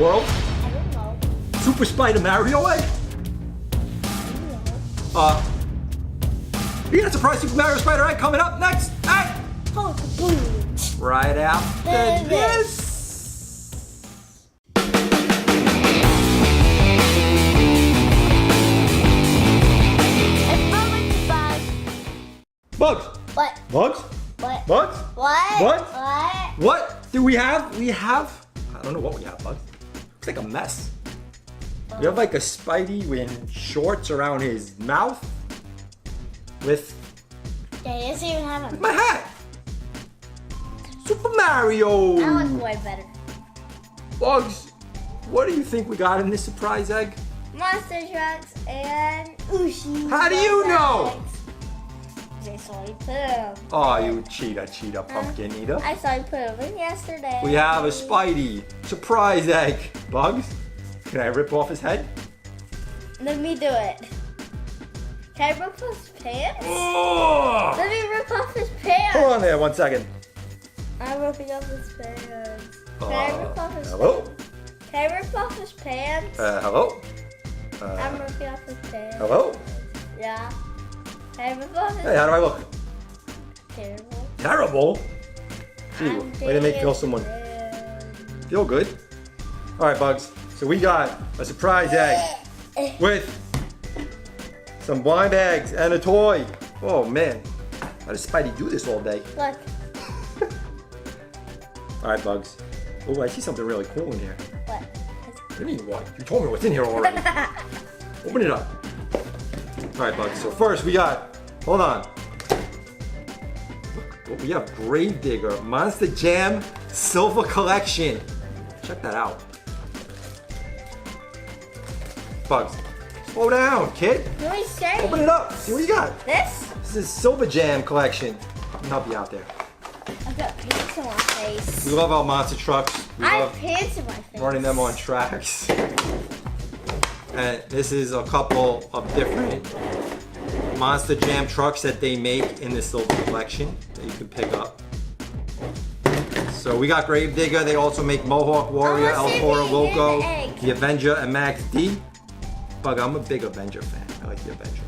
world? I don't know. Super Spider Mario egg? We got a surprise Super Mario Spider egg coming up next. Hey! Oh, boom. Right after this. Bugs. What? Bugs? What? Bugs? What? What? What? What do we have? We have, I don't know what we have, Bugs. Looks like a mess. We have like a Spidey in shorts around his mouth with Yeah, he doesn't even have a. my hat. Super Mario. I like way better. Bugs, what do you think we got in this surprise egg? Monster trucks and OOSHIES. How do you know? I saw you put them. Oh, you cheetah, pumpkin eater. I saw you put them in yesterday. We have a Spidey surprise egg. Bugs, can I rip off his head? Let me do it. Can I rip off his pants? Oh! Let me rip off his pants. Hold on there 1 second. I'm ripping off his pants. Can I rip off his Hello? pants? Can I rip off his pants? Hello? I'm ripping off his pants. Hello? Yeah. Can I rip off his Hey, how do I look? Terrible. Terrible? Gee, I'm way to make doing feel someone it. feel good. All right, Bugs. So we got a surprise egg with some blind eggs and a toy. Oh man, how does Spidey do this all day? Look. All right, Bugs. Oh, I see something really cool in here. What? What do you mean what? You told me what's in here already. Open it up. All right, Bugs. So first we got, hold on. Look, we have Gravedigger Monster Jam Silver Collection. Check that out. Bugs, slow down, kid. Let me say. Open it up. See what you got. This? This is Silver Jam Collection. I can help you out there. I've got pants in my face. We love our monster trucks. We I have love pants in my face. running them on tracks. And this is a couple of different Monster Jam trucks that they make in the Silver Collection that you can pick up. So we got Gravedigger. They also make Mohawk Warrior, I wanna see El Toro if you can Loco, get the egg. the Avenger, and Max D. Bug, I'm a big Avenger fan. I like the Avenger.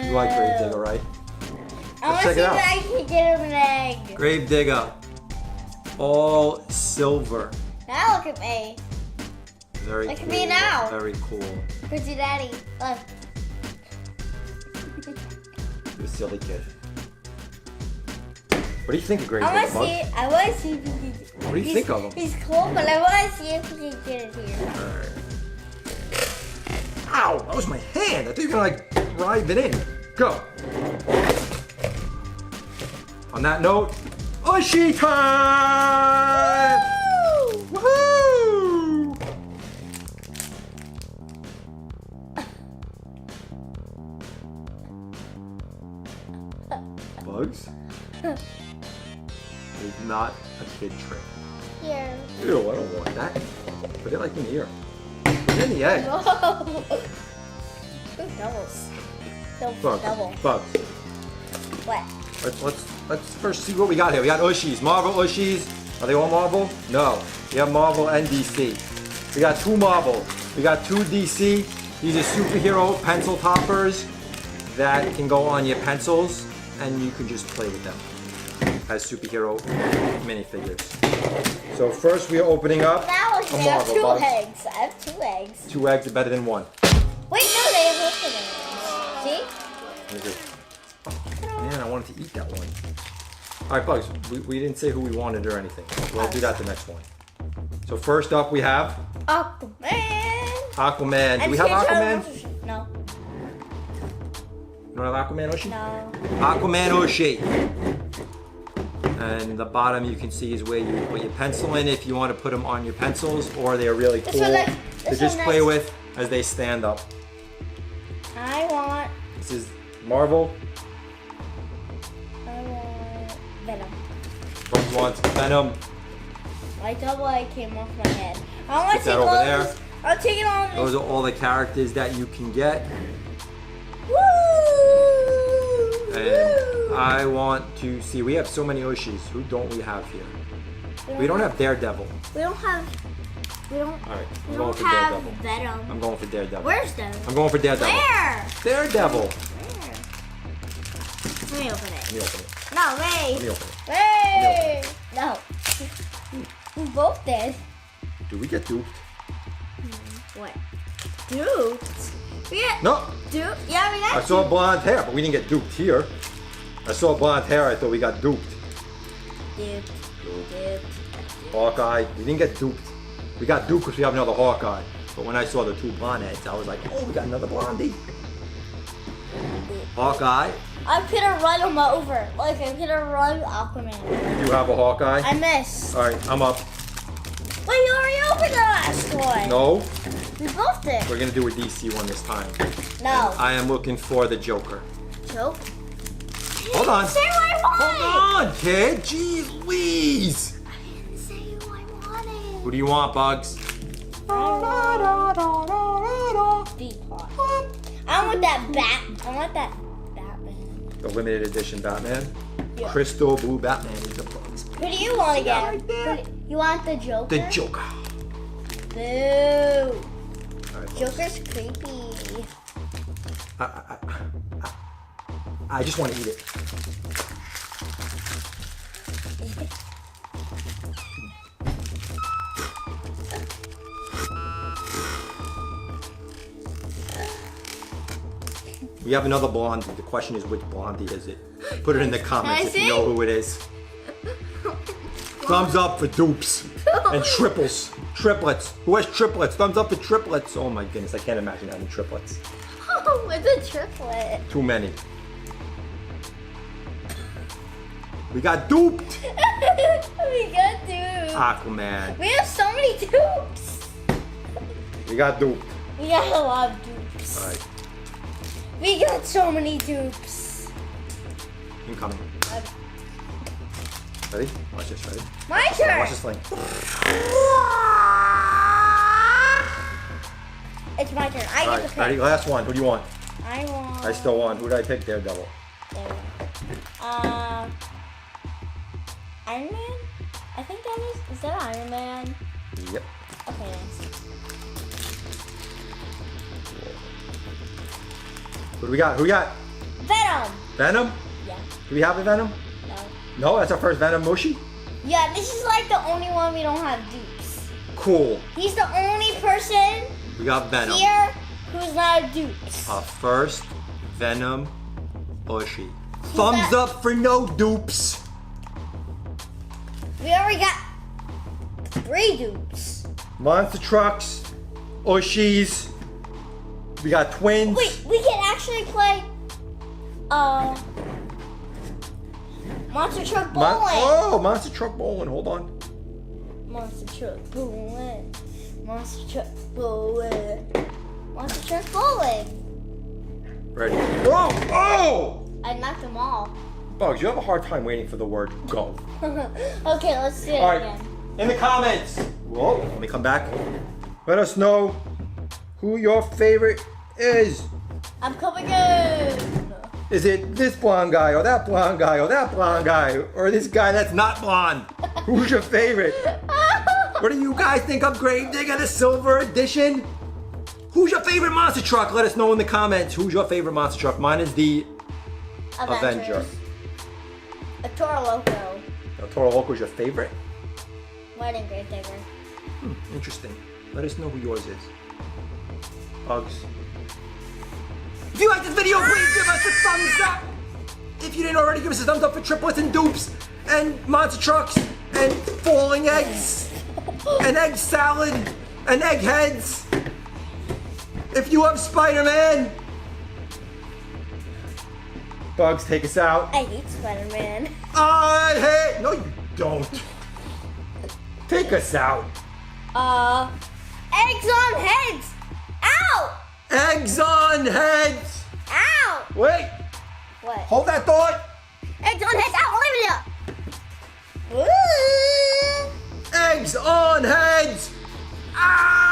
You like Gravedigger, right? I want to check see it if out. I can get him an egg. Gravedigger. All silver. Now look at me. Very Look at cool. me now. Very cool. Where's your daddy? Look. You silly kid. What do you think of I Gravedigger, want to Bug? see it. I want to see if he can. What do you think of him? He's cool, but I want to see if he can get it here. Alright. Ow! That was my hand. I thought you were gonna like drive it in. Go. On that note, OOSHIE time! Woohoo! Bugs? It's not a kid trick. Here. Ew, I don't want that. Put it like in here. Put it in the egg. Whoa. Doubles. Double. Bugs. What? Let's first see what we got here. We got OOSHIES, Marvel OOSHIES. Are they all Marvel? No. We have Marvel and DC. We got two Marvel. We got two DC. These are superhero pencil toppers that can go on your pencils and you can just play with them as superhero minifigures. So first we are opening up Now a I have Marvel two Bugs. eggs. I have 2 eggs. 2 eggs are better than 1. Wait, no, they have both of them. See? Let me see. Man, I wanted to eat that one. All right, Bugs, we didn't say who we wanted or anything. We'll do that the next one. So first up we have Aquaman. Aquaman. Do we have Aquaman? No. You don't have Aquaman OOSHIE? No. Aquaman OOSHIE. And the bottom you can see is where you put your pencil in if you want to put them on your pencils, or they are really cool to just play with as they stand up. I want This is Marvel. Venom. Bugs wants Venom. My double A came off my head. I want Put to that take over all there. this. I'll take it on Those this. are all the characters that you can get. Woo! And I want to see, we have so many OOSHIES. Who don't we have here? We don't have Daredevil. We don't have. We don't. All right, We I'm don't going for have Daredevil. Venom. I'm going for Daredevil. Where's Daredevil? I'm going for Daredevil. Where? Daredevil. Where? Let me open it. Let me open it. No, Let wait. me open it. Wait. No. We both did. Do we get duped? What? Duped? We got No. duped? Yeah, we got I saw blonde hair, but we didn't get duped here. I saw blonde hair. I thought we got duped. duped. Duped. Hawkeye. We didn't get duped. We got duped because we have another Hawkeye. But when I saw the two blonde heads, I was like, oh, we got another blondie. Hawkeye. I'm gonna run him over. Like, I'm gonna run Aquaman. You have a Hawkeye? I missed. All right, I'm up. Wait, you already opened the last one. No, We both did. we're going to do a DC one this time. No. I am looking for the Joker. Joke? Hold on. Say what I wanted. Hold on, kid. Jeez Louise. I didn't say who I wanted. Who do you want, Bugs? Depot. I want that bat. I want that Batman. The limited edition Batman. Yeah. Crystal blue Batman is the Bugs. Who do you want again? right there. You want the Joker? The Joker. Boo. All right, Bugs. Joker's creepy. I just want to eat it. We have another blondie. The question is, which blondie is it? Put it in the comments if you know who it is. Thumbs up for dupes and triples. Triplets. Who has triplets? Thumbs up for triplets. Oh my goodness, I can't imagine having triplets. Oh, it's a triplet. Too many. We got duped. We got duped. Aquaman. We have so many dupes. We got duped. We got a lot of dupes. All right, We got so many dupes. incoming. Ready? Watch this. Ready? My turn. Watch this thing. It's my turn. I All get right, the ready? pick. Last one. Who do you want? I want. I still want. Who did I pick? Daredevil. There we go. Iron Man? I think that is that Iron Man? Yep. Okay, nice. Who do we got? Who we got? Venom! Venom? Yeah, Do we have a Venom? no. No, that's our first Venom Mushi. Yeah, this is like the only one we don't have dupes. Cool. He's the only person We got Venom. here who's not a dupes. Our first Venom Oshie. Thumbs got- up for no dupes. We already got 3 dupes. Monster Trucks, Oshies. We got twins. Wait, we can actually play Monster Truck Bowling. Monster Truck Bowling. Hold on. Monster Truck Bowling. Monster Truck Bowling. Monster Truck Bowling. Ready? Oh! Oh! I knocked them all. Bugs, you have a hard time waiting for the word go. Okay, let's do it All right. again. In the comments. Whoa, let me come back. Let us know who your favorite is. I'm coming in. Is it this blonde guy or that blonde guy or that blonde guy or this guy that's not blonde? Who's your favorite? What do you guys think of Gravedigger, the silver edition? Who's your favorite monster truck? Let us know in the comments. Who's your favorite monster truck? Mine is the Avenger. A Toro Loco. El Toro Loco is your favorite? Wedding Gravedigger. Interesting. Let us know who yours is. Bugs. If you like this video, please give us a thumbs up. If you didn't already, give us a thumbs up for triplets and dupes and monster trucks and falling eggs and egg salad and egg heads. If you love Spider-Man, Bugs, take us out. I hate Spider-Man. I hate. No, you don't. Take us out. Eggs on heads. Ow! Eggs on heads. Ow! Wait. What? Hold that thought. Eggs on heads. Ow! Olivia. Ooh. Eggs on heads. Ah!